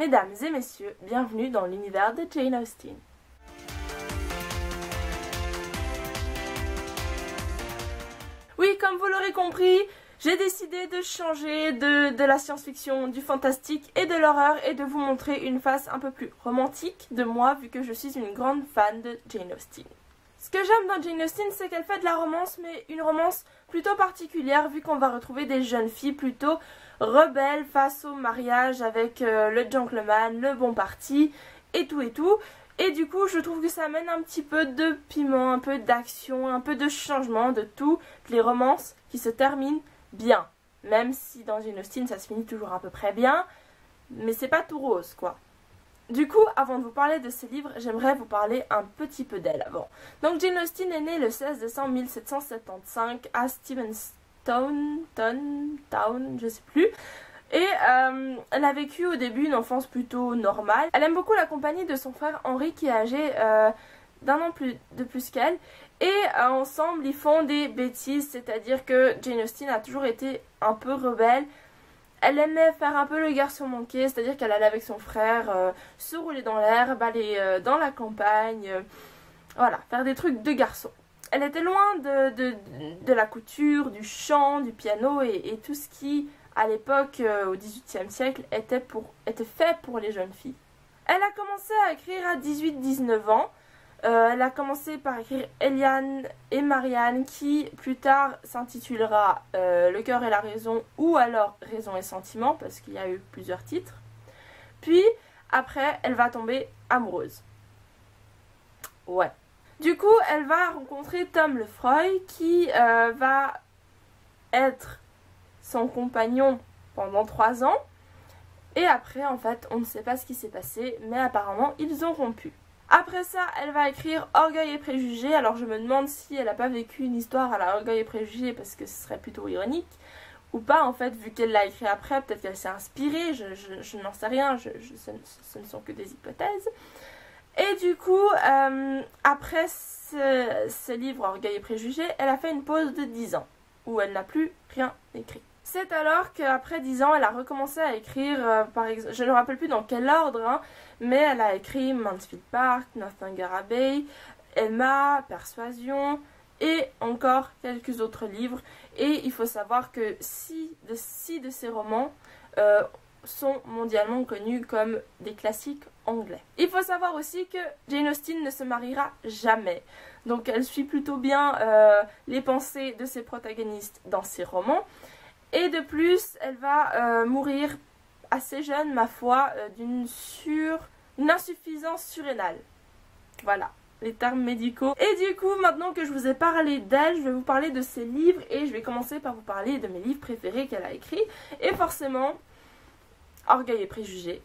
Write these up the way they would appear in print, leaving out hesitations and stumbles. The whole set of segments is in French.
Mesdames et messieurs, bienvenue dans l'univers de Jane Austen. Oui, comme vous l'aurez compris, j'ai décidé de changer de la science-fiction, du fantastique et de l'horreur et de vous montrer une face un peu plus romantique de moi vu que je suis une grande fan de Jane Austen. Ce que j'aime dans Jane Austen, c'est qu'elle fait de la romance, mais une romance plutôt particulière vu qu'on va retrouver des jeunes filles plutôt rebelles face au mariage avec le gentleman, le bon parti et tout et tout. Et du coup, je trouve que ça amène un petit peu de piment, un peu d'action, un peu de changement de toutes les romances qui se terminent bien. Même si dans Jane Austen, ça se finit toujours à peu près bien, mais c'est pas tout rose quoi. Du coup, avant de vous parler de ces livres, j'aimerais vous parler un petit peu d'elle avant. Donc Jane Austen est née le 16 décembre 1775 à Stevenstown, je sais plus. Et elle a vécu au début une enfance plutôt normale. Elle aime beaucoup la compagnie de son frère Henry qui est âgé d'un an de plus qu'elle. Et ensemble, ils font des bêtises, c'est-à-dire que Jane Austen a toujours été un peu rebelle. Elle aimait faire un peu le garçon manqué, c'est-à-dire qu'elle allait avec son frère se rouler dans l'herbe, aller dans la campagne, voilà, faire des trucs de garçon. Elle était loin de la couture, du chant, du piano et tout ce qui, à l'époque, au XVIIIe siècle, était fait pour les jeunes filles. Elle a commencé à écrire à 18-19 ans. Elle a commencé par écrire Eliane et Marianne qui plus tard s'intitulera Le cœur et la raison ou alors Raison et sentiment parce qu'il y a eu plusieurs titres. Puis après elle va tomber amoureuse. Ouais. Du coup elle va rencontrer Tom Lefroy qui va être son compagnon pendant 3 ans. Et après en fait on ne sait pas ce qui s'est passé mais apparemment ils ont rompu. Après ça, elle va écrire Orgueil et préjugés. Alors je me demande si elle n'a pas vécu une histoire à la Orgueil et préjugés parce que ce serait plutôt ironique. Ou pas en fait, vu qu'elle l'a écrit après, peut-être qu'elle s'est inspirée, je n'en sais rien, ce ne sont que des hypothèses. Et du coup, après ce livre Orgueil et préjugés, elle a fait une pause de 10 ans, où elle n'a plus rien écrit. C'est alors qu'après 10 ans, elle a recommencé à écrire, par exemple, je ne me rappelle plus dans quel ordre, hein, mais elle a écrit Mansfield Park, Northanger Abbey, Emma, Persuasion et encore quelques autres livres. Et il faut savoir que 6 de ces romans sont mondialement connus comme des classiques anglais. Il faut savoir aussi que Jane Austen ne se mariera jamais. Donc elle suit plutôt bien les pensées de ses protagonistes dans ses romans. Et de plus, elle va mourir assez jeune, ma foi, d'une insuffisance surrénale. Voilà, les termes médicaux. Et du coup, maintenant que je vous ai parlé d'elle, je vais vous parler de ses livres et je vais commencer par vous parler de mes livres préférés qu'elle a écrits. Et forcément, Orgueil et préjugés.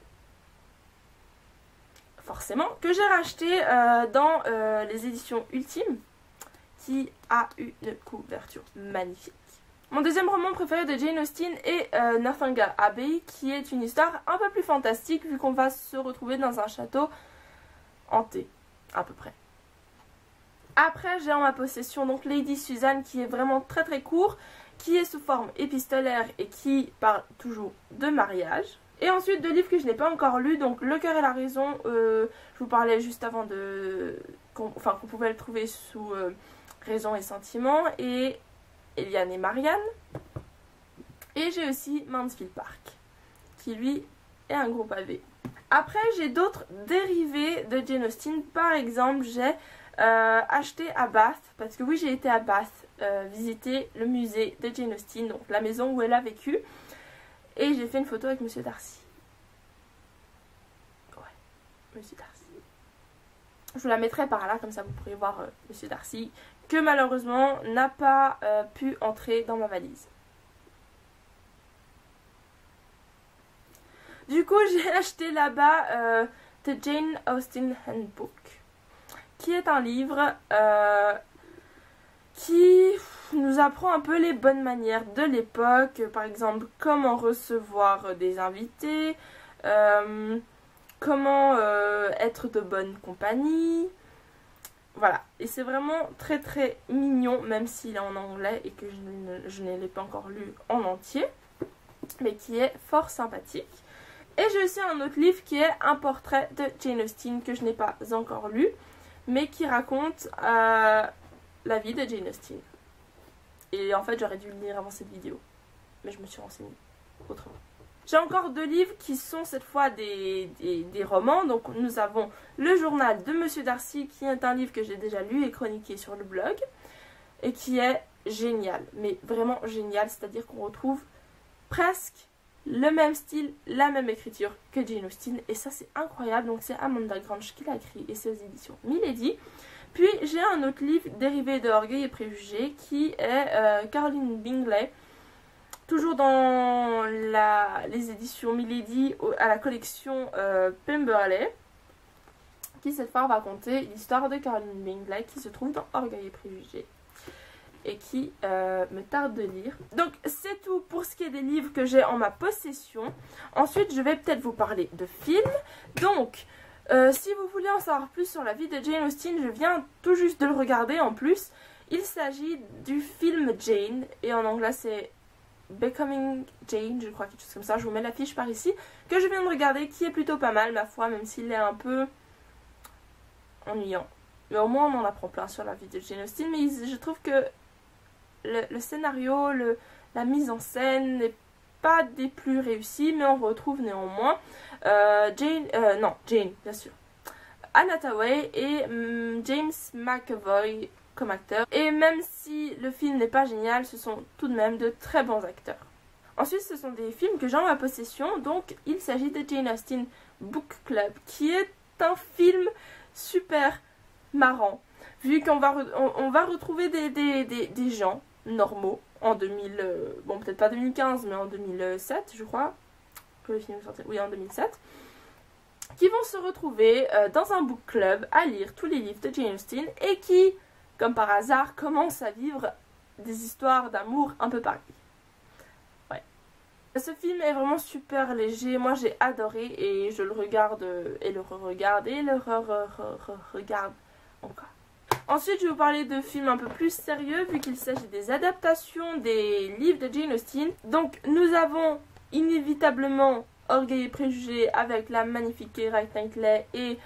Forcément, que j'ai racheté dans les éditions Ultimes, qui a une couverture magnifique. Mon deuxième roman préféré de Jane Austen est Northanger Abbey, qui est une histoire un peu plus fantastique vu qu'on va se retrouver dans un château hanté, à peu près. Après, j'ai en ma possession donc Lady Susan, qui est vraiment très très court, qui est sous forme épistolaire et qui parle toujours de mariage. Et ensuite, 2 livres que je n'ai pas encore lus, donc Le cœur et la raison, je vous parlais juste avant qu'on pouvait le trouver sous Raison et sentiment, et Eliane et Marianne. Et j'ai aussi Mansfield Park, qui lui est un gros pavé. Après, j'ai d'autres dérivés de Jane Austen. Par exemple, j'ai acheté à Bath, parce que oui, j'ai été à Bath visiter le musée de Jane Austen, donc la maison où elle a vécu. Et j'ai fait une photo avec Monsieur Darcy. Ouais, Monsieur Darcy. Je vous la mettrai par là, comme ça vous pourrez voir Monsieur Darcy, que malheureusement n'a pas pu entrer dans ma valise. Du coup, j'ai acheté là-bas The Jane Austen Handbook, qui est un livre qui nous apprend un peu les bonnes manières de l'époque, par exemple comment recevoir des invités, comment être de bonne compagnie. Voilà, et c'est vraiment très très mignon, même s'il est en anglais et que je ne l'ai pas encore lu en entier, mais qui est fort sympathique. Et j'ai aussi un autre livre qui est un portrait de Jane Austen que je n'ai pas encore lu, mais qui raconte la vie de Jane Austen. Et en fait, j'aurais dû le lire avant cette vidéo, mais je me suis renseignée autrement. J'ai encore 2 livres qui sont cette fois des romans. Donc nous avons Le Journal de Monsieur Darcy, qui est un livre que j'ai déjà lu et chroniqué sur le blog, et qui est génial, mais vraiment génial, c'est-à-dire qu'on retrouve presque le même style, la même écriture que Jane Austen, et ça c'est incroyable. Donc c'est Amanda Grange qui l'a écrit et c'est aux éditions Milady. Puis j'ai un autre livre dérivé de Orgueil et Préjugés qui est Caroline Bingley, toujours dans les éditions Milady à la collection Pemberley, qui cette fois va raconter l'histoire de Caroline Bingley qui se trouve dans Orgueil et Préjugés et qui me tarde de lire. Donc c'est tout pour ce qui est des livres que j'ai en ma possession. Ensuite je vais peut-être vous parler de films. Donc si vous voulez en savoir plus sur la vie de Jane Austen, je viens tout juste de le regarder en plus. Il s'agit du film Jane, et en anglais c'est Becoming Jane, je crois, quelque chose comme ça. Je vous mets l'affiche par ici, que je viens de regarder, qui est plutôt pas mal ma foi, même s'il est un peu ennuyant. Mais au moins on en apprend plein sur la vie de Jane Austen. Mais je trouve que le scénario, la mise en scène n'est pas des plus réussis, mais on retrouve néanmoins Jane, bien sûr, Anne Hathaway et James McAvoy comme acteurs. Et même si le film n'est pas génial, ce sont tout de même de très bons acteurs. Ensuite, ce sont des films que j'ai en ma possession. Donc, il s'agit de Jane Austen Book Club, qui est un film super marrant, vu qu'on va, on va retrouver des gens normaux en 2000, bon peut-être pas 2015, mais en 2007 je crois que le film est sorti, oui en 2007, qui vont se retrouver dans un book club à lire tous les livres de Jane Austen et qui, comme par hasard, commencent à vivre des histoires d'amour un peu pareilles. Ouais. Ce film est vraiment super léger, moi j'ai adoré et je le regarde et le re-regarde et le re-regarde encore. Ensuite, je vais vous parler de films un peu plus sérieux, vu qu'il s'agit des adaptations des livres de Jane Austen. Donc, nous avons inévitablement Orgueil et Préjugés avec la magnifique Keira Knightley et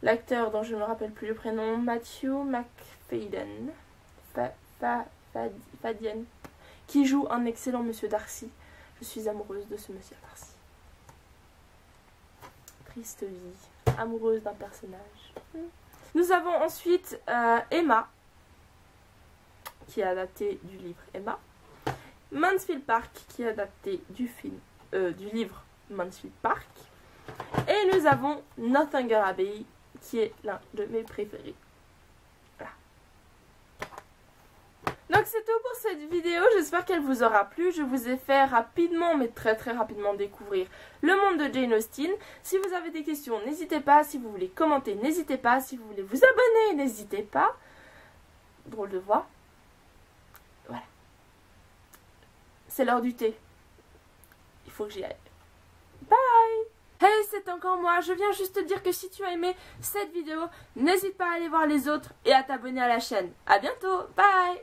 l'acteur dont je ne me rappelle plus le prénom, Matthew Macfadyen, qui joue un excellent Monsieur Darcy. Je suis amoureuse de ce Monsieur Darcy. Triste vie, amoureuse d'un personnage. Nous avons ensuite Emma, qui est adapté du livre Emma. Mansfield Park, qui est adapté du livre Mansfield Park. Et nous avons Northanger Abbey, qui est l'un de mes préférés. Voilà. Donc c'est tout pour cette vidéo, j'espère qu'elle vous aura plu. Je vous ai fait rapidement, mais très rapidement découvrir le monde de Jane Austen. Si vous avez des questions, n'hésitez pas. Si vous voulez commenter, n'hésitez pas. Si vous voulez vous abonner, n'hésitez pas. Drôle de voix. Voilà. C'est l'heure du thé. Il faut que j'y aille. Bye! Hey, c'est encore moi. Je viens juste te dire que si tu as aimé cette vidéo, n'hésite pas à aller voir les autres et à t'abonner à la chaîne. À bientôt. Bye!